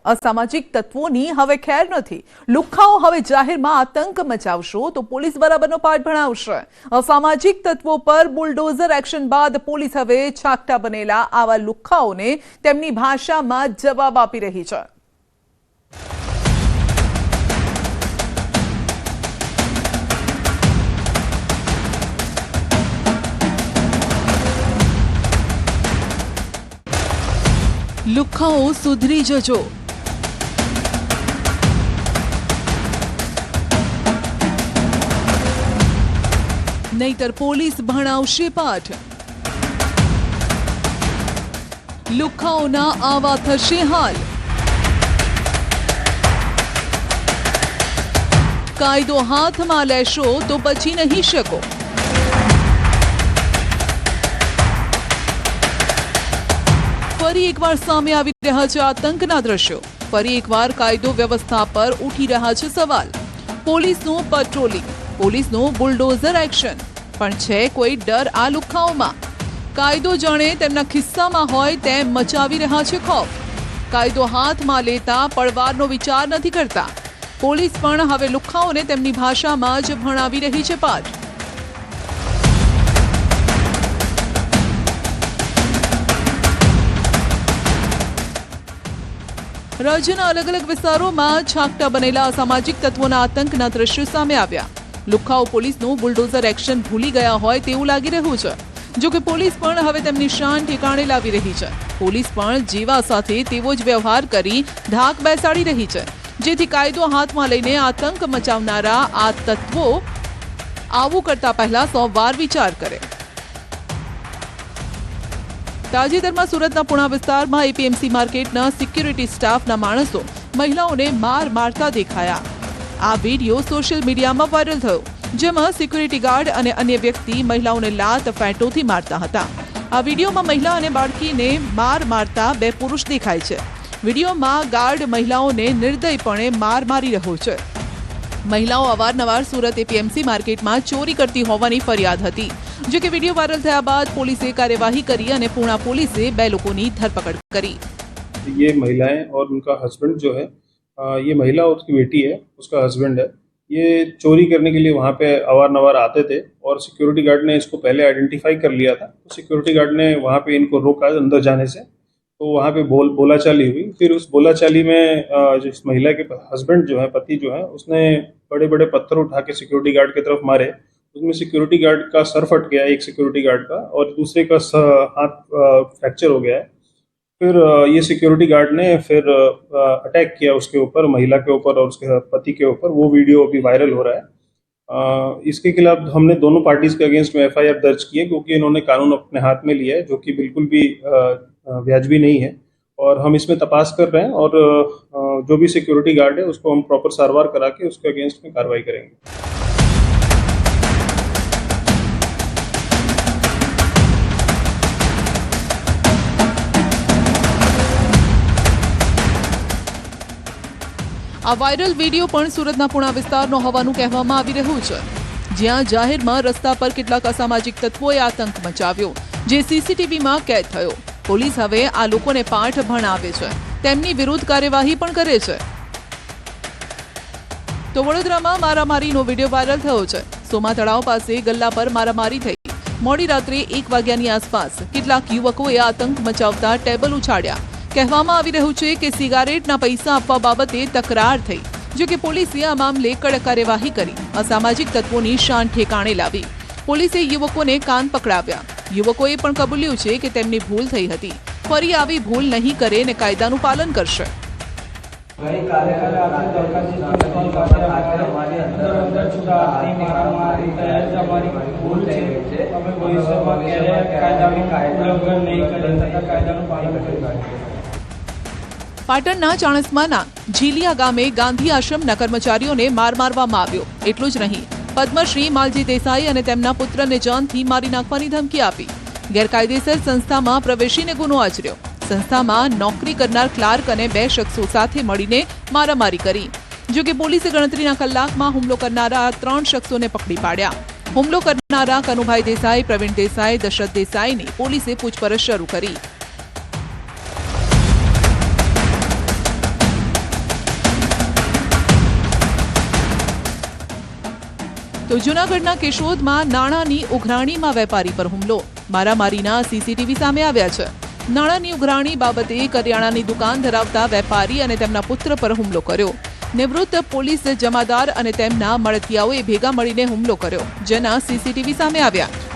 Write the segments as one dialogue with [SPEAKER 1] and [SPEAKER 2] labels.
[SPEAKER 1] અસામાજિક તત્વોની હવે ખેર નથી। લુખ્ખાઓ હવે જાહેરમાં આતંક મચાવશો તો પોલીસ બરાબરનો પાઠ ભણાવશે। અસામાજિક તત્વો પર બુલડોઝર એક્શન બાદ પોલીસ હવે છાકટા બનેલા આવા લુખ્ખાઓને તેમની ભાષામાં જવાબ આપી રહી છે। લુખ્ખાઓ સુધરી જજો। નહીતર પોલીસ ભણાવશે પાઠ। લુખ્ખાઓના આવા થશે હાલ। કાયદો હાથમાં લેશો તો બચી નહીં શકો। ફરી એકવાર સામે આવી રહ્યા છે આતંકના દ્રશ્યો। ફરી એકવાર કાયદો વ્યવસ્થા પર ઉઠી રહ્યા છે સવાલ। પોલીસનું પેટ્રોલિંગ, પોલીસનું બુલડોઝર એક્શન, પણ છે કોઈ ડર આ લુખ્ખાઓમાં? કાયદો જાણે તેમના ખિસ્સામાં હોય તેમ મચાવી રહ્યા છે ખૌફ। કાયદો હાથમાં લેતા પડવારનો વિચાર નથી કરતા। પોલીસ પણ હવે લુખ્ખાઓને તેમની ભાષામાં જ ભણાવી રહી છે પાઠ। રાજ્યના અલગ અલગ વિસ્તારોમાં છાકટા બનેલા અસામાજિક તત્વોના આતંકના દ્રશ્યો સામે આવ્યા। લુખ્ખાઓ પોલીસનું બુલડોઝર એક્શન ભૂલી ગયા હોય તેવું લાગી રહ્યું છે। જો કે પોલીસ પણ હવે તેમની શાન ઠેકાણે લાવી રહી છે। પોલીસ પણ જેવા સાથે તેવો જ વ્યવહાર કરી ધાક બેસાડી રહી છે, જેથી કાયદો હાથમાં લઈને આતંક મચાવનારા આ તત્વો આવું કરતા પહેલા 100 વાર વિચાર કરે। તાજેતરમાં સુરતના પુણા વિસ્તારમાં એપીએમસી માર્કેટના સિક્યુરિટી સ્ટાફના માણસો મહિલાઓને મારતા દેખાયા। આ વિડીયો સોશિયલ મીડિયામાં વાયરલ થયો, જેમાં સિક્યુરિટી ગાર્ડ અને અન્ય વ્યક્તિ મહિલાઓને લાત ફેંટોથી મારતા હતા। આ વિડીયોમાં મહિલા અને બાળકીને મારતા 2 પુરુષ દેખાય છે। વિડીયોમાં ગાર્ડ મહિલાઓને નિર્દયપણે મારી રહ્યો છે। મહિલાઓ અવારનવાર સુરત એપીએમસી માર્કેટમાં ચોરી કરતી હોવાની ફરિયાદ હતી। जो कि वीडियो वायरल થયા बाद पुलिस कार्यवाही करी और पुणा पुलिस 2 लोगों की धरपकड़ करी।
[SPEAKER 2] ये महिलाएं और उनका हस्बैंड जो है, ये महिला उसकी बेटी है, उसका हस्बैंड है, ये चोरी करने के लिए वहाँ पे अवारनवार आते थे और सिक्योरिटी गार्ड ने इसको पहले आइडेंटिफाई कर लिया था। तो सिक्योरिटी गार्ड ने वहाँ पे इनको रोका अंदर जाने से, तो वहाँ पे बोलाचाली हुई। फिर उस बोलाचाली में जो इस महिला के हस्बैंड जो है, पति जो है, उसने बड़े बड़े पत्थर उठा के सिक्योरिटी गार्ड की तरफ मारे। उसमें सिक्योरिटी गार्ड का सर फट गया, एक सिक्योरिटी गार्ड का, और दूसरे का हाथ फ्रैक्चर हो गया है। फिर ये सिक्योरिटी गार्ड ने फिर अटैक किया उसके ऊपर, महिला के ऊपर और उसके पति के ऊपर। वो वीडियो अभी वायरल हो रहा है। इसके खिलाफ हमने दोनों पार्टीज के अगेंस्ट में FIR दर्ज की है, क्योंकि इन्होंने कानून अपने हाथ में लिया है, जो कि बिल्कुल भी वाजिबी नहीं है। और हम इसमें तपास कर रहे हैं और जो भी सिक्योरिटी गार्ड है उसको हम प्रॉपर सारवार करा के उसके अगेंस्ट में कार्रवाई करेंगे।
[SPEAKER 1] આ વાયરલ વિડીયો પણ સુરતના પુણા વિસ્તારનો હોવાનું કહેવામાં આવી રહ્યું છે, જ્યાં જાહેરમાં રસ્તા પર કેટલાક અસામાજિક તત્વોએ આતંક મચાવ્યો, જે સીસીટીવીમાં કેદ થયો। પોલીસ હવે આ લોકોને પાઠ ભણાવે છે, તેમની વિરુદ્ધ કાર્યવાહી પણ કરે છે। તો વડોદરામાં મારામારીનો વિડીયો વાયરલ થયો છે। સોમા તળાવ પાસે ગલ્લા પર મારામારી થઈ। મોડી રાત્રે 1 વાગ્યાની આસપાસ કેટલાક યુવકોએ આતંક મચાવતા ટેબલ ઉછાળ્યા। કહેવામાં આવી રહ્યું છે કે સિગારેટના પૈસા આપવા બાબતે તકરાર થઈ, જો કે પોલીસે આ મામલે કડક કાર્યવાહી કરી અસામાજિક તત્વોની શાન ઠેકાણે લાવી। પોલીસે યુવકોને કાન પકડાવ્યા। યુવકોએ પણ કબૂલ્યું છે કે તેમની ભૂલ થઈ હતી, ફરી આવી ભૂલ નહીં કરે અને કાયદાનું પાલન કરશે। પાટણના ચાણસ્માના ઝીલિયા ગામે ગાંધી આશ્રમના કર્મચારીઓને મારવામાં આવ્યો। એટલું જ નહીં, પદ્મશ્રી માલજી દેસાઈ અને તેમના પુત્રને જાનથી મારી નાખવાની ધમકી આપી। ગેરકાયદેસર સંસ્થામાં પ્રવેશીને ગુનો આચર્યો। સંસ્થામાં નોકરી કરનાર ક્લાર્ક અને 2 શખ્સો સાથે મળીને મારામારી કરી। જો કે પોલીસે ગણતરીના કલાકમાં હુમલો કરનારા 3 શખ્સોને પકડી પાડ્યા। હુમલો કરનારા કનુભાઈ દેસાઈ, પ્રવીણ દેસાઈ, દશરથ દેસાઈની પોલીસે પૂછપરછ શરૂ કરી। તો જૂનાગઢના કેશોદમાં નાણાંની ઉઘરાણીમાં વેપારી પર હુમલો, મારામારીના સીસીટીવી સામે આવ્યા છે। નાણાંની ઉઘરાણી બાબતે કરિયાણાની દુકાન ધરાવતા વેપારી અને તેમના પુત્ર પર હુમલો કર્યો। નિવૃત્ત પોલીસ જમાદાર અને તેમના મળતિયાઓએ ભેગા મળીને હુમલો કર્યો, જેના સીસીટીવી સામે આવ્યા।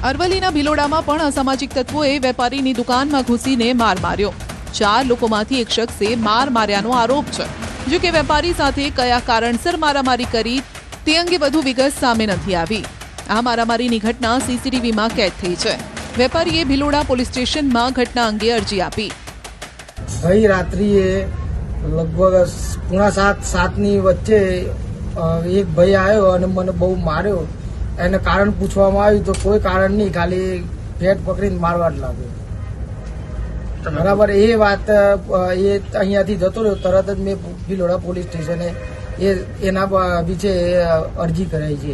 [SPEAKER 1] અરવલ્લીના ભિલોડામાં પણ અસામાજિક તત્વોએ વેપારીની દુકાનમાં ઘૂસીને માર માર્યો। 4 લોકોમાંથી એક શખ્સે માર માર્યાનો આરોપ છે। જો કે વેપારી સાથે કયા કારણસર મારામારી કરી તે અંગે વધુ વિગત સામે નથી આવી। આ મારામારીની ઘટના સીસીટીવીમાં કેદ થઈ છે। વેપારીએ ભિલોડા પોલીસ સ્ટેશનમાં ઘટના અંગે અરજી આપી।
[SPEAKER 3] ગઈ રાત્રિએ લગભગ 6:45-7ની વચ્ચે એક ભાઈ આવ્યો અને મને બહુ માર્યો। એને કારણ પૂછવામાં આવ્યું તો કોઈ કારણ નહીં, ખાલી પેટ પકડીને મારવા જ લાગ્યો। બરાબર, એ વાત એ અહીંયાથી જતો રહ્યો, તરત જ મેં ભિલોડા પોલીસ સ્ટેશને એના વિશે અરજી કરાઈ છે।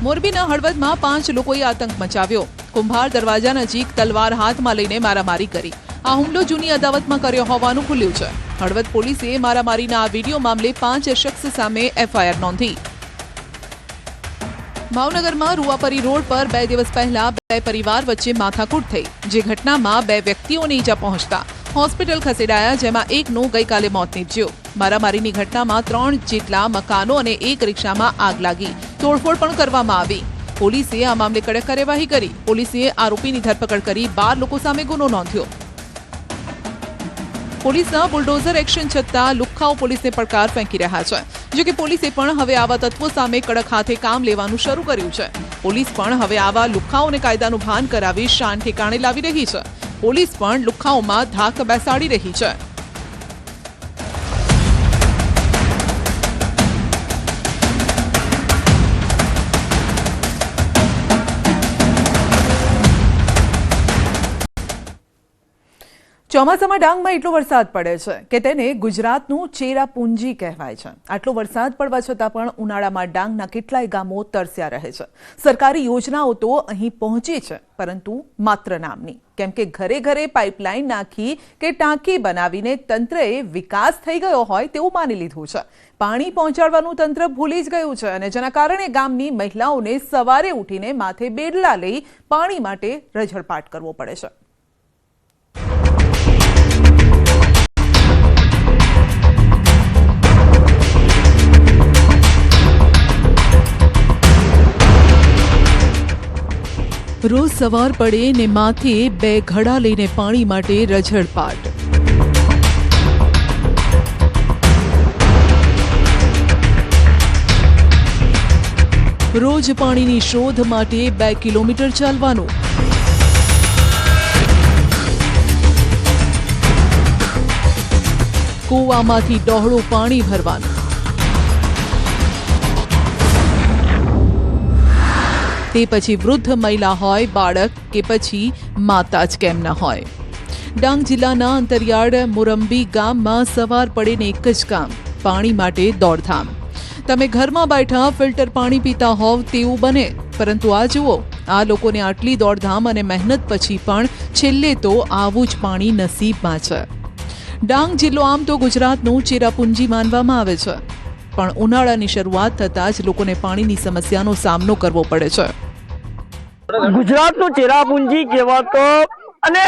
[SPEAKER 1] મોરબીના હળવદમાં 5 લોકોએ આતંક મચાવ્યો। કુંભાર દરવાજા નજીક તલવાર હાથમાં લઈને મારામારી કરી। આ હુમલો જૂની અદાવતમાં કર્યો હોવાનું ખુલ્યું છે। હળવદ પોલીસે મારામારીના આ વિડીયો મામલે 5 શખ્સ સામે એફઆઈઆર નોંધી। ભાવનગરમાં રૂવાપરી રોડ પર 2 દિવસ પહેલા 2 પરિવાર વચ્ચે માથાકૂટ થઈ, જે ઘટનામાં 2 વ્યક્તિઓને ઈજા પહોંચતા હોસ્પિટલ ખસેડાયા, જેમાં એકનું ગઈકાલે મોત નીપજ્યું। મારામારીની ઘટનામાં 3 જેટલા મકાનો અને એક રિક્ષામાં આગ લાગી, તોડફોડ પણ કરવામાં આવી। પોલીસે આ મામલે કડક કાર્યવાહી કરી। પોલીસે આરોપીની ધરપકડ કરી 12 લોકો સામે ગુનો નોંધ્યો। પોલીસના બુલડોઝર એક્શન છતાં લુખ્ખાઓ પોલીસને પડકાર ફેંકી રહ્યા છે। જો કે પોલીસે પણ હવે આવા તત્વો સામે કડક હાથે કામ લેવાનું શરૂ કર્યું છે। પોલીસ પણ હવે આવા લુખ્ખાઓને કાયદાનું ભાન કરાવી શાન ઠેકાણે લાવી રહી છે। પોલીસ પણ લુખ્ખાઓમાં ધાક બેસાડી રહી છે। ચોમાસામાં ડાંગમાં એટલો વરસાદ પડે છે કે તેને ગુજરાતનું ચેરાપુંજી કહેવાય છે। આટલો વરસાદ પડવા છતાં પણ ઉનાળામાં ડાંગના કેટલાય ગામો તરસ્યા રહે છે। સરકારી યોજનાઓ તો અહીં પહોંચી છે, પરંતુ માત્ર નામની, કેમ કે ઘરે ઘરે પાઇપલાઇન નાખી કે ટાંકી બનાવીને તંત્રએ વિકાસ થઈ ગયો હોય તેવું માની લીધું છે। પાણી પહોંચાડવાનું તંત્ર ભૂલી જ ગયું છે, અને જેના કારણે ગામની મહિલાઓને સવારે ઉઠીને માથે બેડલા લઈ પાણી માટે રઝળપાટ કરવો પડે છે। રોજ સવાર પડે ને માથે 2 ઘડા લઈને પાણી માટે રઝળપાટ। રોજ પાણીની શોધ માટે 2 કિલોમીટર ચાલવાનું। કૂવામાંથી ડહોળું પાણી ભરવાનું। તે પછી વૃદ્ધ મહિલા હોય, બાળક કે પછી માતા જ કેમ ન હોય। ડાંગ જિલ્લાના અંતરિયાળ મુરંબી ગામમાં સવાર પડે ને એક જ કામ, પાણી માટે દોડધામ। તમે ઘરમાં બેઠા ફિલ્ટર પાણી પીતા હોવ તેવું બને, પરંતુ આ જુઓ, આ લોકોને આટલી દોડધામ અને મહેનત પછી પણ છેલ્લે તો આવું જ પાણી નસીબમાં છે। ડાંગ જિલ્લો આમ તો ગુજરાતનું ચેરાપુંજી માનવામાં આવે છે, પણ ઉનાળાની શરૂઆત થતાં જ લોકોને પાણીની સમસ્યાનો સામનો કરવો પડે છે।
[SPEAKER 4] ગુજરાતનું ચેરાપુંજી કહેવાતો અને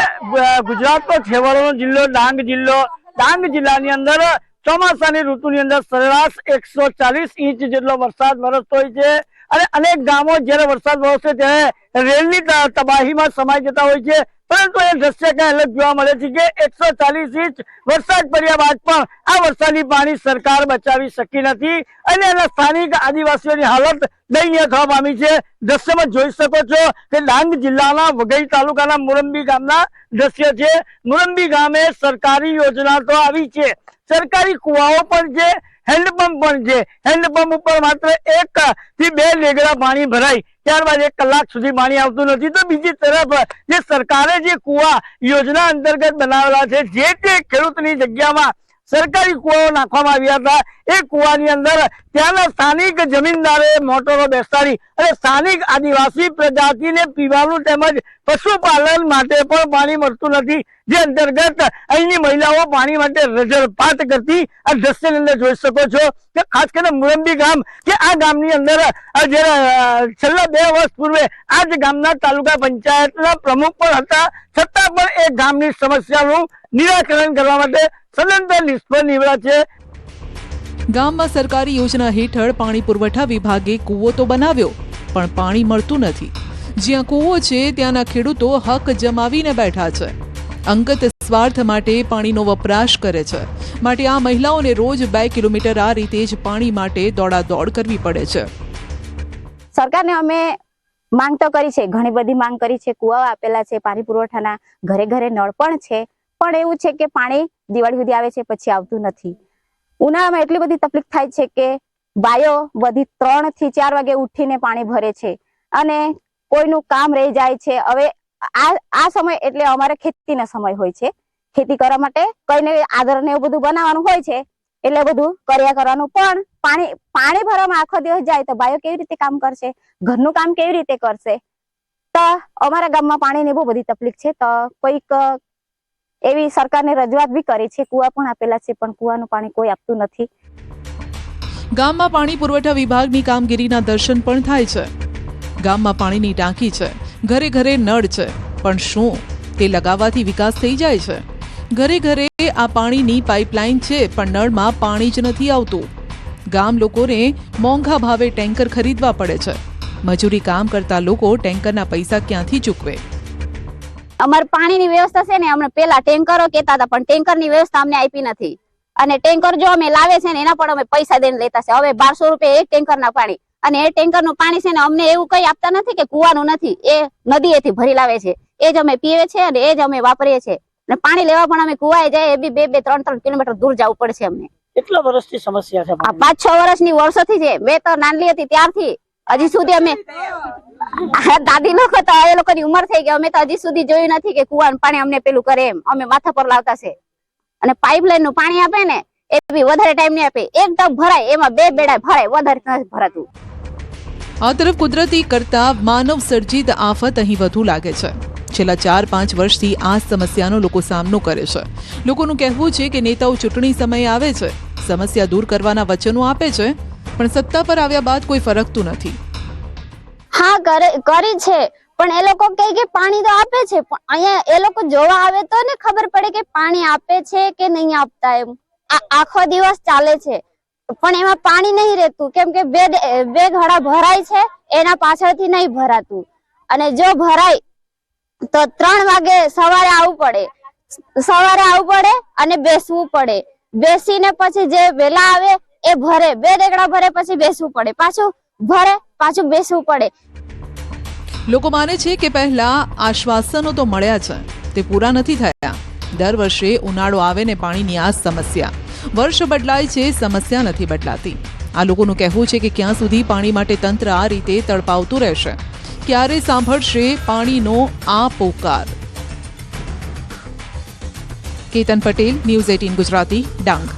[SPEAKER 4] ગુજરાતનો છેવાડાનો જિલ્લો ડાંગ જિલ્લો, ડાંગ જિલ્લાની અંદર ચોમાસાની ઋતુની અંદર સરેરાશ 140 ઇંચ જેટલો વરસાદ વરસતો હોય છે, અને અનેક ગામો જ્યારે વરસાદ વરસે ત્યારે રેલની તબાહીમાં સમાઈ જતા હોય છે। પરંતુ એ દ્રશ્ય કઈ અલગ જોવા મળે છે કે 140 ઇંચ વરસાદ પડ્યા બાદ પણ આ વરસાદી પાણી સરકાર બચાવી શકી નથી, અને એના સ્થાનિક આદિવાસીઓની હાલત દયનીય થવા પામી છે। દ્રશ્યમાં જોઈ શકો છો કે ડાંગ જિલ્લાના વઘઈ તાલુકાના મુરંબી ગામના દ્રશ્ય છે। મુરંબી ગામે સરકારી યોજના તો આવી છે, સરકારી કુવાઓ પણ છે, હેન્ડપંપ પણ છે। હેન્ડપંપ ઉપર માત્ર 1 થી 2 લેગડા પાણી ભરાય, ત્યારબાદ 1 કલાક સુધી પાણી આવતું નથી। તો બીજી તરફ જે સરકારે જે કુવા યોજના અંતર્ગત બનાવેલા છે, જે તે ખેડૂતની જગ્યામાં સરકારી કુવાઓ નાખવામાં આવ્યા હતા। એ કુવાની અંદર ત્યાંના સ્થાનિક જમીનદારે મોટરો બેસાડી અને સ્થાનિક આદિવાસી પ્રજાતિને પીવાનું તેમજ પશુપાલન માટે પણ પાણી મળતું નથી, જે અંતર્ગત અહીંની મહિલાઓ પાણી માટે રજળપાટ કરતી આ દ્રશ્યની અંદર જોઈ શકો છો કે ખાસ કરીને મુરંબી ગામ કે આ ગામની અંદર છેલ્લા 2 વર્ષ પૂર્વે આ જ ગામના તાલુકા પંચાયતના પ્રમુખ પણ હતા, છતાં પણ એ ગામની સમસ્યાનું નિરાકરણ કરવા માટે સદંતર નિષ્ફળ નીવડ્યા છે।
[SPEAKER 1] ગામમાં સરકારી યોજના હેઠળ પાણી પુરવઠા વિભાગે કૂવો તો બનાવ્યો પણ પાણી મળતું નથી। જ્યાં કૂવો છે ત્યાંના ખેડૂતો હક જમાવીને બેઠા છે, અંગત સ્વાર્થ માટે પાણીનો વપરાશ કરે છે, માટે આ મહિલાઓને રોજ 2 કિલોમીટર આ રીતે જ પાણી માટે દોડાદોડ કરવી પડે છે।
[SPEAKER 5] સરકારને અમે માંગ તો કરી છે, ઘણી બધી માંગ કરી છે, કુવા આપેલા છે, પાણી પુરવઠાના ઘરે ઘરે નળ પણ છે, પણ એવું છે કે પાણી દિવાળી સુધી આવે છે પછી આવતું નથી। ઉનાળામાં એટલી બધી તકલીફ થાય છે કે બાયો બધી 3 થી 4 વાગે ઉઠીને પાણી ભરે છે અને કોઈનું કામ રહી જાય છે। હવે આ સમય એટલે અમારે ખેતીનો સમય હોય છે, ખેતી કરવા માટે કઈને આદર ને એવું બધું બનાવવાનું હોય છે, એટલે બધું કર્યા કરવાનું, પણ પાણી ભરવામાં આખો દિવસ જાય તો બાયો કેવી રીતે કામ કરશે, ઘરનું કામ કેવી રીતે કરશે? તો અમારા ગામમાં પાણીની બહુ બધી તકલીફ છે। તો કોઈક એવી સરકારને રજૂઆત બી કરી છે, કુવા પણ આપેલા છે, પણ કુવાનું પાણી કોઈ આપતું નથી।
[SPEAKER 1] ગામમાં પાણી પુરવઠા વિભાગની કામગીરીના દર્શન પણ થાય છે। ગામમાં પાણીની ટાંકી છે, ઘરે ઘરે નળ છે, પણ શું તે લગાવવાથી વિકાસ થઈ જાય છે? ઘરે ઘરે આ પાણીની પાઇપલાઇન છે, પણ નળમાં પાણી જ નથી આવતું। ગામ લોકોને મોંઘા ભાવે ટેન્કર ખરીદવા પડે છે। મજૂરી કામ કરતા લોકો ટેન્કરના પૈસા ક્યાંથી ચૂકવે?
[SPEAKER 5] અમાર પાણીની વ્યવસ્થા છે ને, અમને પેલા ટેન્કરો કહેતા હતા, પણ ટેન્કરની વ્યવસ્થા અમને આપી નથી, અને ટેન્કર જો અમે લાવે છે ને એના પણ અમે પૈસા દઈને લેતા છે। હવે 1200 રૂપિયા એક ટેન્કરના પાણી, અને એ ટેન્કરનું પાણી છે ને અમને એવું કઈ આપતા નથી કે કુવાનું નથી, એ નદીએથી ભરી લાવે છે, એ જ અમે પીવે છે અને એ જ અમે વાપરીએ છીએ। અને પાણી લેવા પણ અમે કુવાએ જાય એ બી 2-3 કિલોમીટર દૂર જવું પડે છે અમને।
[SPEAKER 4] કેટલા વર્ષથી સમસ્યા છે?
[SPEAKER 5] આ 5-6 વર્ષની વર્ષોથી છે। મેં તો નાનલી હતી ત્યારથી હજી સુધી અમે દાદી લોકો તો એ લોકોની ઉંમર થઈ ગઈ, અમે તો હજી સુધી જોયું નથી કે કુવાનું પાણી અમને પેલું કરે એમ, અમે માથા પર લાવતા છે। અને પાઇપલાઇન નું પાણી આપે ને એ બી વધારે ટાઈમ નહીં આપે, એક ટબ ભરાય એમાં 2 બેડા ભરાય, વધારે નથી ભરાતું।
[SPEAKER 1] આ તરફ કુદરતી કરતા માનવ સર્જિત આફત અહીં વધુ લાગે છે। છેલ્લા 4-5 વર્ષથી આ સમસ્યાનો લોકો સામનો કરે છે। લોકોનું કહેવું છે કે નેતાઓ ચૂંટણી સમયે આવે છે, સમસ્યા દૂર કરવાના વચનો આપે છે, પણ સત્તા પર આવ્યા બાદ કોઈ ફરકતું નથી।
[SPEAKER 5] હા કરી છે, પણ એ લોકો કહે કે પાણી તો આપે છે, પણ અહીંયા એ લોકો જોવા આવે તો ને ખબર પડે કે પાણી આપે છે કે નહીં આપતા એમ। આખો દિવસ ચાલે છે પણ એમાં પાણી નહીં રહેતું, કેમ કે બે ઘડા ભરાય છે એના પાછળથી નહીં ભરાતું, અને જો ભરાય તો 3 વાગે સવારે આવવું પડે અને બેસવું પડે, બેસીને પછી જે વેલા આવે એ ભરે, 2 રેગડા ભરે પછી બેસવું પડે, પાછું ભરે પાછું બેસવું પડે।
[SPEAKER 1] લોકો માને છે કે પહેલા આશ્વાસનો તો મળ્યા છે, તે પૂરા નથી થયા। દર વર્ષે ઉનાળો આવે ને પાણીની આ સમસ્યા, વર્ષ બદલાય છે, સમસ્યા નથી બદલાતી। આ લોકોનું કહેવું છે કે ક્યાં સુધી પાણી માટે તંત્ર આ રીતે તડપાવતું રહેશે? ક્યારે સાંભળશે પાણીનો આ પોકાર? કેતન પટેલ, ન્યૂઝ 18 ગુજરાતી, ડાંગ।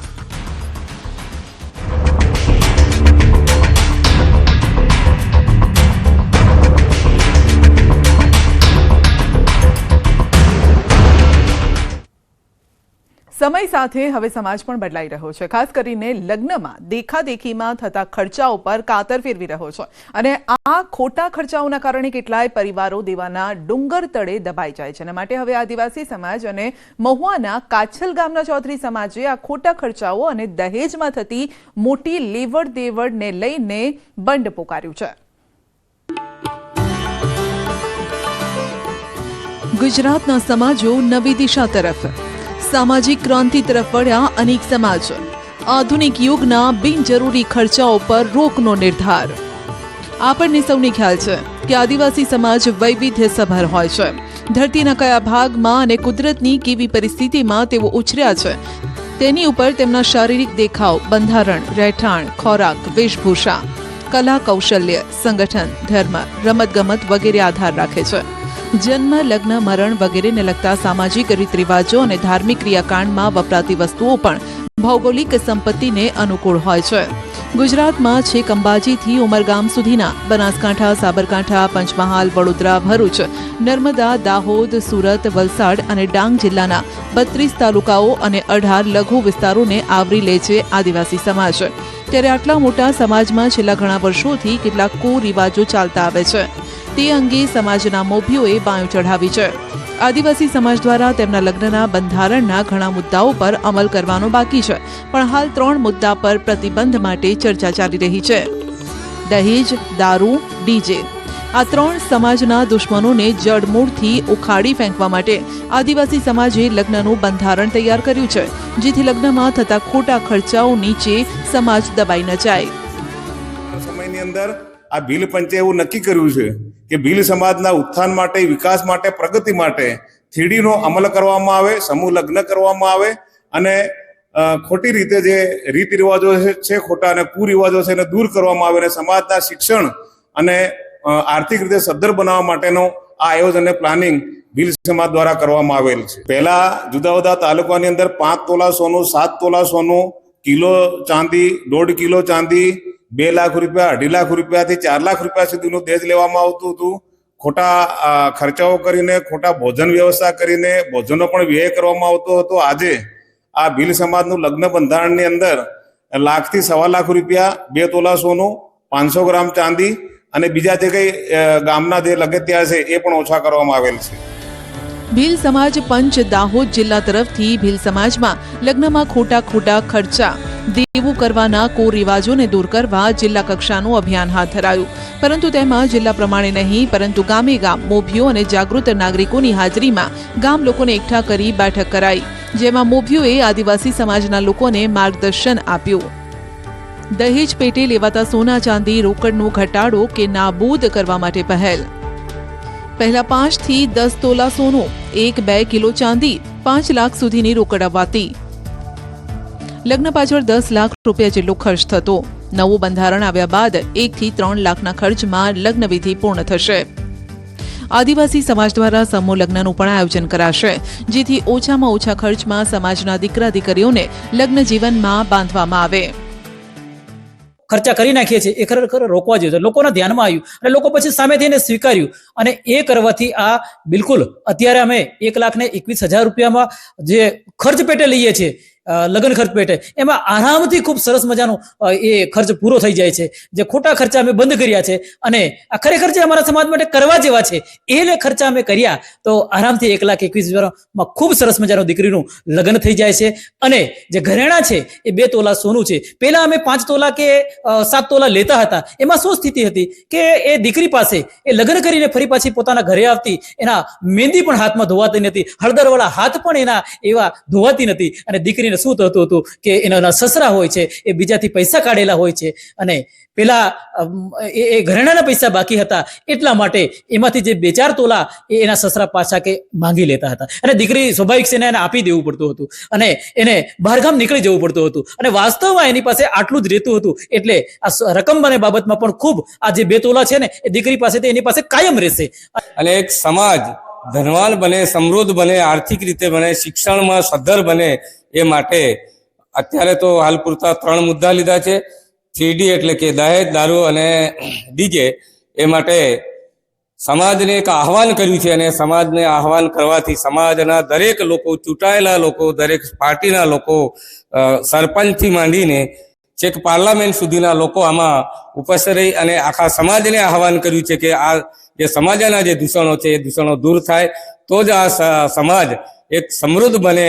[SPEAKER 1] સમય સાથે હવે સમાજ પણ બદલાઈ રહ્યો છે, ખાસ કરીને લગ્નમાં દેખાદેખીમાં થતા ખર્ચાઓ પર કાતર ફેરવી રહ્યો છે, અને આ ખોટા ખર્ચાઓના કારણે કેટલાય પરિવારો દેવાના ડુંગર તળે દબાઈ જાય છે, અને માટે હવે આદિવાસી સમાજ અને મહુવાના કાછલ ગામના ચૌધરી સમાજે આ ખોટા ખર્ચાઓ અને દહેજમાં થતી મોટી લેવડ દેવડને લઈને બંધ પોકાર્યું છે। ગુજરાતના સમાજો નવી દિશા તરફ, સામાજિક ક્રાંતિ તરફ વળ્યા અનેક સમાજ। આધુનિક યુગના બિનજરૂરી ખર્ચાઓ પર રોકનો નિર્ધાર। આપણને સૌને ખ્યાલ છે કે આદિવાસી સમાજ વૈવિધ્યસભર હોય છે। ધરતીના કયા ભાગમાં અને કુદરતની કેવી પરિસ્થિતિમાં તેઓ ઉછર્યા છે તેની ઉપર તેમના શારીરિક દેખાવ, બંધારણ, રહેઠાણ, ખોરાક, વેશભૂષા, કલા, કૌશલ્ય, સંગઠન, ધર્મ, રમતગમત વગેરે આધાર રાખે છે। જન્મ, લગ્ન, મરણ વગેરેને લગતા સામાજિક રીત રિવાજો અને ધાર્મિક ક્રિયાકાંડમાં વપરાતી વસ્તુઓ પણ ભૌગોલિક સંપત્તિને અનુકૂળ હોય છે. ગુજરાતમાં છેક અંબાજીથી ઉમરગામ સુધીના બનાસકાંઠા, સાબરકાંઠા, પંચમહાલ, વડોદરા, ભરૂચ, નર્મદા, દાહોદ, સુરત, વલસાડ અને ડાંગ જિલ્લાના 32 તાલુકાઓ અને 18 લઘુ વિસ્તારોને આવરી લે છે આદિવાસી સમાજ. ત્યારે આટલા મોટા સમાજમાં છેલ્લા ઘણા વર્ષોથી કેટલાક કુરિવાજો ચાલતા આવે છે. તે અંગે સમાજના મોભીઓએ બાંયો ચઢાવી છે. આદિવાસી સમાજ દ્વારા તેમના લગ્નના બંધારણના ઘણા મુદ્દાઓ પર અમલ કરવાનો બાકી છે, પણ હાલ 3 મુદ્દા પર પ્રતિબંધ માટે ચર્ચા ચાલી રહી છે: દહેજ, દારૂ, ડીજે. આ 3 સમાજના દુશ્મનોને જડમૂળથી ઉખાડી ફેંકવા માટે આદિવાસી સમાજે લગ્નનું બંધારણ તૈયાર કર્યું છે, જેથી લગ્નમાં થતા ખોટા ખર્ચાઓ નીચે સમાજ દબાઈ ન જાય.
[SPEAKER 6] સમયની અંદર આ ભીલ પંચે એવું નક્કી કર્યું છે કે ભીલ સમાજના ઉત્થાન માટે, વિકાસ માટે, પ્રગતિ માટે 3D નો અમલ કરવામાં આવે, સમૂહ લગ્ન કરવામાં આવે અને ખોટી રીતે જે રીતિ રિવાજો છે ખોટા અને કુરિવાજો છે એને દૂર કરવામાં આવે અને સમાજના શિક્ષણ અને આર્થિક રીતે સદ્ધર બનાવવા માટેનો આ આયોજન અને પ્લાનિંગ ભીલ સમાજ દ્વારા કરવામાં આવેલ છે. પહેલા જુદા જુદા તાલુકાની અંદર 5 તોલા સોનું, 7 તોલા સોનું, કિલો ચાંદી, 1.5 કિલો ચાંદી, 2 લાખ રૂપિયા, 2.5 લાખ રૂપિયાથી 4 લાખ રૂપિયા સુધીનું દહેજ લેવામાં આવતું હતું. ખોટા ખર્ચાઓ કરીને, ખોટા ભોજન વ્યવસ્થા કરીને ભોજનનો પણ વ્યય કરવામાં આવતો હતો. આજે આ ભીલ સમાજનું લગ્ન બંધારણની અંદર 1 લાખથી 1.25 લાખ રૂપિયા, 2 તોલા સોનું, 500 ગ્રામ ચાંદી અને બીજા જે કંઈ ગામના જે લગતિયા છે એ પણ ઓછા કરવામાં આવેલ છે.
[SPEAKER 1] ભીલ સમાજ પંચ દાહોદ જિલ્લા તરફથી ભીલ સમાજમાં લગ્નમાં ખોટા ખર્ચા, દેવું કરવાના કુરિવાજોને દૂર કરવા જિલ્લા કક્ષાનું અભિયાન હાથ ધરાયું. પરંતુ તેમાં જિલ્લા પ્રમાણે નહીં, પરંતુ ગામે ગામ મોભીઓ અને જાગૃત નાગરિકોની હાજરીમાં ગામ લોકોને એકઠા કરી બેઠક કરાઈ, જેમાં મોભીઓએ આદિવાસી સમાજના લોકોને માર્ગદર્શન આપ્યું. દહેજ પેટે લેવાતા સોના ચાંદી રોકડનો ઘટાડો કે નાબૂદ કરવા માટે પહેલ. પહેલા 5 થી 10 તોલા સોનું, 1-2 કિલો ચાંદી, 5 લાખ સુધીની રોકડ અપાતી. લગ્ન પાછળ 10 લાખ રૂપિયા જેટલો ખર્ચ થતો. નવું બંધારણ આવ્યા બાદ 1 થી 3 લાખના ખર્ચમાં લગ્ન વિધિ પૂર્ણ થશે. આદિવાસી સમાજ દ્વારા સમૂહ લગ્નનું પણ આયોજન કરાશે, જેથી ઓછામાં ઓછા ખર્ચમાં સમાજના દીકરા દીકરીઓને લગ્ન જીવનમાં બાંધવામાં આવે.
[SPEAKER 7] ખર્ચા કરી નાખીએ છીએ એ ખરેખર રોકવા જોઈએ. લોકોના ધ્યાનમાં આવ્યું અને લોકો પછી સામેથી એને સ્વીકાર્યું અને એ કરવાથી આ બિલકુલ અત્યારે અમે 1,21,000 રૂપિયામાં જે ખર્ચ પેટે લઈએ છીએ, લગ્ન ખર્ચ પેટે, એમાં આરામથી ખૂબ સરસ મજાનો એ ખર્ચ પૂરો થઈ જાય છે. જે ખોટા ખર્ચા અમે બંધ કર્યા છે અને આ ખરેખર જે અમારા સમાજ માટે કરવા જેવા છે એ ખર્ચા અમે કર્યા તો આરામથી 1,21,000માં ખૂબ સરસ મજાનો દીકરીનું લગ્ન થઈ જાય છે. અને જે ઘરેણા છે એ 2 તોલા સોનું છે. પહેલા અમે 5 તોલા કે 7 તોલા લેતા હતા. એમાં શું સ્થિતિ હતી કે એ દીકરી પાસે એ લગ્ન કરીને ફરી પાછી પોતાના ઘરે આવતી, એના મહેંદી પણ હાથમાં ધોવાતી નથી, હળદરવાળા હાથ પણ એના એવા ધોવાતી નથી. અને દીકરી શું થતું હતું કે એના સસરા હોય છે એ બીજાથી પૈસા કાઢેલા હોય છે અને પેલા એ ઘરેણાના પૈસા બાકી હતા, એટલા માટે એમાંથી જે 2-4 તોલા એના સસરા પાછા કે માંગી લેતા હતા અને દીકરી સ્વાભાવિક છે એને આપી દેવું પડતું હતું અને એને બહારગામ નીકળી જવું પડતું હતું. અને વાસ્તવમાં એની પાસે આટલું જ રહેતું હતું. એટલે આ રકમ બને બાબતમાં પણ ખૂબ આ જે 2 તોલા છે ને એ દીકરી પાસેથી એની પાસે કાયમ રહેશે.
[SPEAKER 8] અને એક સમાજ ધનવાન બને, સમૃદ્ધ બને, આર્થિક રીતે બને, શિક્ષણમાં સદ્ધર બને એ માટે અત્યારે તો હાલ પૂરતા 3 મુદ્દા લીધા છે. 3D એટલે કે દહેજ, દારૂ અને ડીજે. એ માટે સમાજને એક આહવાન કર્યું છે અને સમાજને આહવાન કરવાથી સમાજના દરેક લોકો, ચૂંટાયેલા લોકો, દરેક પાર્ટીના લોકો, સરપંચથી માંડીને છેક પાર્લામેન્ટ સુધીના લોકો આમાં ઉપસ્થિત રહી અને આખા સમાજને આહવાન કર્યું છે કે આ જે સમાજના જે દૂષણો છે એ દૂષણો દૂર થાય તો જ આ સમાજ એક સમૃદ્ધ બને.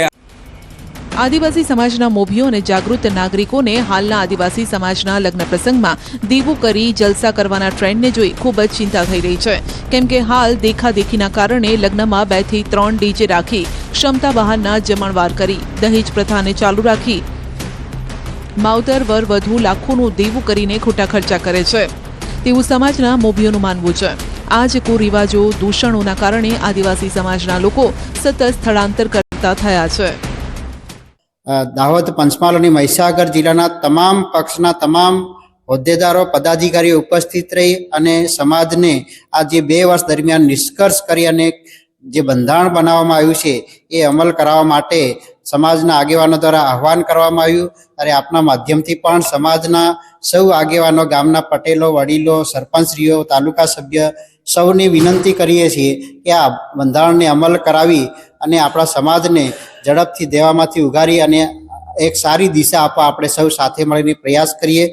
[SPEAKER 1] આદિવાસી સમાજના મોભીઓ અને જાગૃત નાગરિકોને હાલના આદિવાસી સમાજના લગ્ન પ્રસંગમાં દેવું કરી જલસા કરવાના ટ્રેન્ડને જોઈ ખૂબ જ ચિંતા થઈ રહી છે. કેમ કે હાલ દેખાદેખીના કારણે લગ્નમાં 2 થી 3 ડીજે રાખી, ક્ષમતા બહારના જમણવાર કરી, દહેજ પ્રથાને ચાલુ રાખી, માવતર વર વધુ લાખોનું દેવું કરીને ખોટા ખર્ચા કરે છે તેવું સમાજના મોભીઓનું માનવું છે. આ જ કુરિવાજો, દૂષણોના કારણે આદિવાસી સમાજના લોકો સતત સ્થળાંતર કરતા થયા છે.
[SPEAKER 9] દાહોદ, પંચમહાલ અને મહીસાગર જિલ્લાના તમામ પક્ષના તમામ હોદ્દેદારો, પદાધિકારીઓ ઉપસ્થિત રહી અને સમાજને આ જે 2 વર્ષ દરમિયાન નિષ્કર્ષ કરી અને જે બંધારણ બનાવવામાં આવ્યું છે એ અમલ કરાવવા માટે સમાજના આગેવાનો દ્વારા આહવાન કરવામાં આવ્યું ત્યારે આપના માધ્યમથી પણ સમાજના સૌ આગેવાનો, ગામના પટેલો, વડીલો, સરપંચશ્રીઓ, તાલુકા સભ્ય સૌને વિનંતી કરીએ છીએ કે આ બંધારણને અમલ કરાવી અને આપણા સમાજને ઝડપથી દેવામાંથી ઉગારી અને એક સારી દિશા આપવા આપણે સૌ સાથે મળીને પ્રયાસ કરીએ.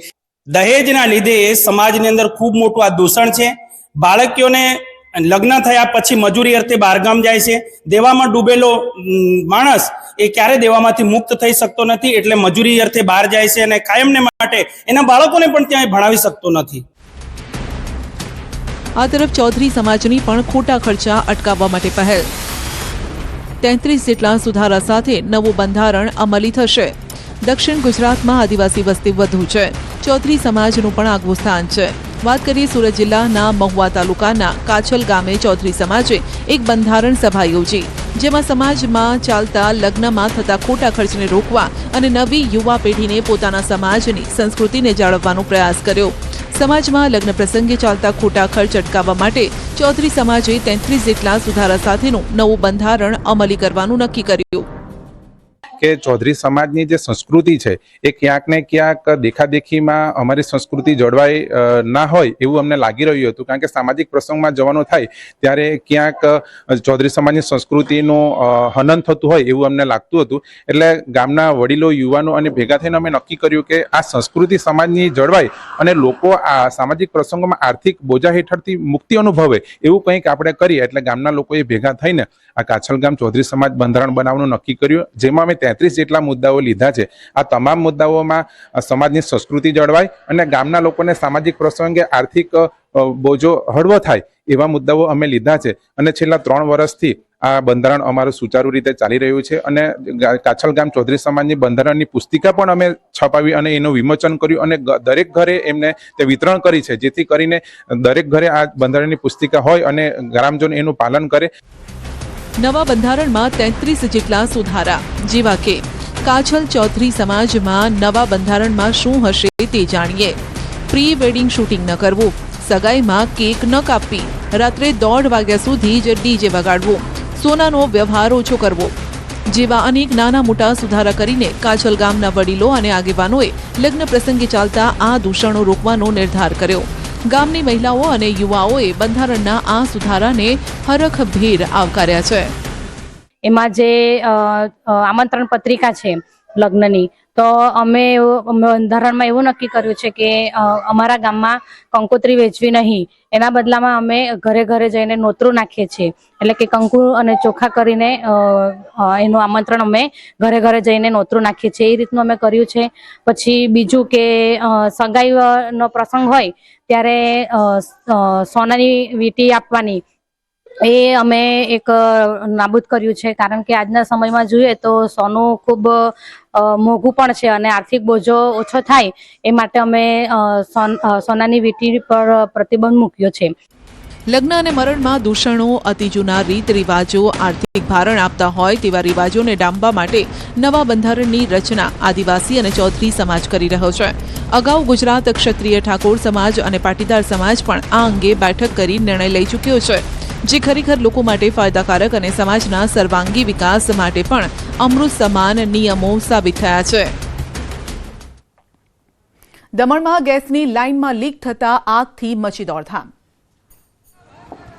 [SPEAKER 10] દહેજના લીધે સમાજની અંદર ખૂબ મોટું આ દૂષણ છે. બાળકીઓને લગ્ન થયા પછી મજૂરી અર્થે બહારગામ જાય છે. દેવામાં ડૂબેલો માણસ એ ક્યારે દેવામાંથી મુક્ત થઈ શકતો નથી, એટલે મજૂરી અર્થે બહાર જાય છે અને કાયમને માટે એના બાળકોને પણ ત્યાં ભણાવી શકતો નથી.
[SPEAKER 1] આ તરફ ચૌધરી સમાજની પણ ખોટા ખર્ચા અટકાવવા માટે પહેલ. 33 જેટલા સુધારા સાથે નવું બંધારણ અમલી થશે. દક્ષિણ ગુજરાતમાં આદિવાસી વસ્તી વધુ છે. ચૌધરી સમાજનું પણ આગવું સ્થાન છે. વાત કરીએ સુરત જિલ્લાના મહુવા તાલુકાના કાછલ ગામે ચૌધરી સમાજે એક બંધારણ સભા યોજી, જેમાં સમાજમાં ચાલતા લગ્નમાં થતા ખોટા ખર્ચને રોકવા અને નવી યુવા પેઢીને પોતાના સમાજની સંસ્કૃતિને જાળવવાનો પ્રયાસ કર્યો. સમાજમાં લગ્ન પ્રસંગે ચાલતા ખોટા ખર્ચ અટકાવવા માટે ચૌધરી સમાજે 33 જેટલા સુધારા સાથેનું નવું બંધારણ અમલી કરવાનું નક્કી કર્યું.
[SPEAKER 11] કે ચૌધરી સમાજની જે સંસ્કૃતિ છે એ ક્યાંક ને ક્યાંક દેખાદેખીમાં અમારી સંસ્કૃતિ જળવાઈ ના હોય એવું અમને લાગી રહ્યું હતું, કારણ કે સામાજિક પ્રસંગમાં જવાનું થાય ત્યારે ક્યાંક ચૌધરી સમાજની સંસ્કૃતિનું હનન થતું હોય એવું અમને લાગતું હતું. એટલે ગામના વડીલો, યુવાનો અને ભેગા થઈને અમે નક્કી કર્યું કે આ સંસ્કૃતિ સમાજની જળવાય અને લોકો આ સામાજિક પ્રસંગોમાં આર્થિક બોજા હેઠળથી મુક્તિ અનુભવે એવું કંઈક આપણે કરીએ. એટલે ગામના લોકોએ ભેગા થઈને આ કાછલ ગામ ચૌધરી સમાજ બંધારણ બનાવવાનું નક્કી કર્યું, જેમાં અમે 33 જેટલા મુદ્દાઓ લીધા છે. આ તમામ મુદ્દાઓમાં સમાજની સંસ્કૃતિ જળવાય અને ગામના લોકોને સામાજિક પ્રસંગે આર્થિક બોજો હળવો થાય એવા મુદ્દાઓ અમે લીધા છે. અને છેલ્લા 3 વર્ષથી આ બંધારણ અમારું સુચારુ રીતે ચાલી રહ્યું છે. અને કાછલ ગામ ચૌધરી સમાજની બંધારણની પુસ્તિકા પણ અમે છપાવી અને એનું વિમોચન કર્યું અને દરેક ઘરે એમને તે વિતરણ કરી છે, જેથી કરીને દરેક ઘરે આ બંધારણની પુસ્તિકા હોય અને ગ્રામજનો એનું પાલન કરે.
[SPEAKER 1] નવા બંધારણમાં 33 જેટલા સુધારા, જેવા કે કાછલ ચૌધરી સમાજમાં નવા બંધારણમાં શું હશે તે જાણીએ. પ્રી વેડિંગ શૂટિંગ ન કરવું, સગાઈમાં કેક ન કાપવી, રાત્રે 1:30 વાગ્યા સુધી જ ડીજે વગાડવું, સોનાનો વ્યવહાર ઓછો કરવો જેવા અનેક નાના મોટા સુધારા કરીને કાછલ ગામના વડીલો અને આગેવાનોએ લગ્ન પ્રસંગે ચાલતા આ દૂષણો રોકવાનો નિર્ધાર કર્યો. ગામની મહિલાઓ અને યુવાઓએ બંધારણના આ સુધારાને હરખભેર આવકાર્યા છે.
[SPEAKER 12] એમાં જે આમંત્રણ પત્રિકા છે લગ્નની, તો અમે બંધારણમાં એવું નક્કી કર્યું છે કે અમારા ગામમાં કંકોત્રી વેચવી નહીં, એના બદલામાં અમે ઘરે ઘરે જઈને નોતરું નાખીએ છીએ. એટલે કે કંકુ અને ચોખા કરીને એનું આમંત્રણ અમે ઘરે ઘરે જઈને નોતરું નાખીએ છીએ. એ રીતનું અમે કર્યું છે. પછી બીજું કે સગાઈનો પ્રસંગ હોય ત્યારે સોનાની વીંટી આપવાની એ અમે એક નાબૂદ કર્યું છે, કારણ કે આજના સમયમાં જોઈએ તો સોનું ખૂબ મોંઘું પણ છે અને આર્થિક બોજો ઓછો થાય એ માટે અમે સોનાની વીંટી પર પ્રતિબંધ મૂક્યો છે.
[SPEAKER 1] લગ્ન અને મરણમાં દૂષણો, અતિ જૂના રીત રિવાજો આર્થિક ભારણ આપતા હોય તેવા રિવાજોને ડામવા માટે નવા બંધારણની રચના આદિવાસી અને ચૌધરી સમાજ કરી રહ્યો છે. અગાઉ ગુજરાત ક્ષત્રિય ઠાકોર સમાજ અને પાટીદાર સમાજ પણ આ અંગે બેઠક કરી નિર્ણય લઈ ચૂક્યો છે, જે ખરેખર લોકો માટે ફાયદાકારક અને સમાજના સર્વાંગી વિકાસ માટે પણ અમૃત સમાન નિયમો સાબિત થયા છે. દમણમાં ગેસની લાઇનમાં લીક થતા આગથી મચી દોડધામ.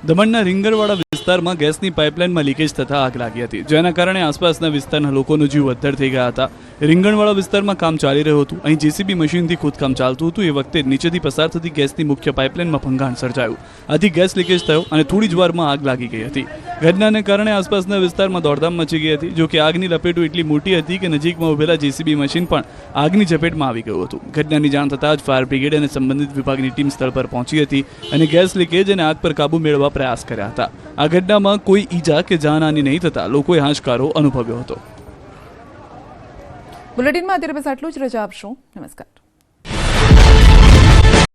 [SPEAKER 13] દમણના રીંગણવાડા વિસ્તારમાં ગેસની પાઇપલાઇનમાં લીકેજ થતા આગ લાગી હતી, જેના કારણે આસપાસના વિસ્તારના લોકોનો જીવ અદ્ધર થઈ ગયા હતા. રીંગણવાડા વિસ્તારમાં કામ ચાલી રહ્યું હતું. અહીં જેસીબી મશીનથી ખોદકામ ચાલતું હતું. એ વખતે નીચેથી પસાર થતી ગેસની મુખ્ય પાઇપલાઇનમાં ભંગાણ સર્જાયું. આથી ગેસ લીકેજ થયો અને થોડી જ વારમાં આગ લાગી ગઈ હતી. ઘટનાને કારણે આસપાસના વિસ્તારમાં દોડધામ મચી ગઈ હતી. જો કે આગની લપેટો એટલી મોટી હતી કે નજીકમાં ઉભેલા જેસીબી મશીન પણ આગની ઝપેટમાં આવી ગયું હતું. ઘટનાની જાણ થતાં જ ફાયર બ્રિગેડ અને સંબંધિત વિભાગની ટીમ સ્થળ પર પહોંચી હતી અને ગેસ લીકેજ અને આગ પર કાબુ મેળવવા પ્રયાસ કર્યા હતા. આ ઘટનામાં કોઈ ઈજા કે જાનહાની નહીં થતા લોકોએ હાશકારો અનુભવ્યો હતો.
[SPEAKER 1] બુલેટિનમાં અત્યારે બસ આટલું જ. રજા આપશો. નમસ્કાર.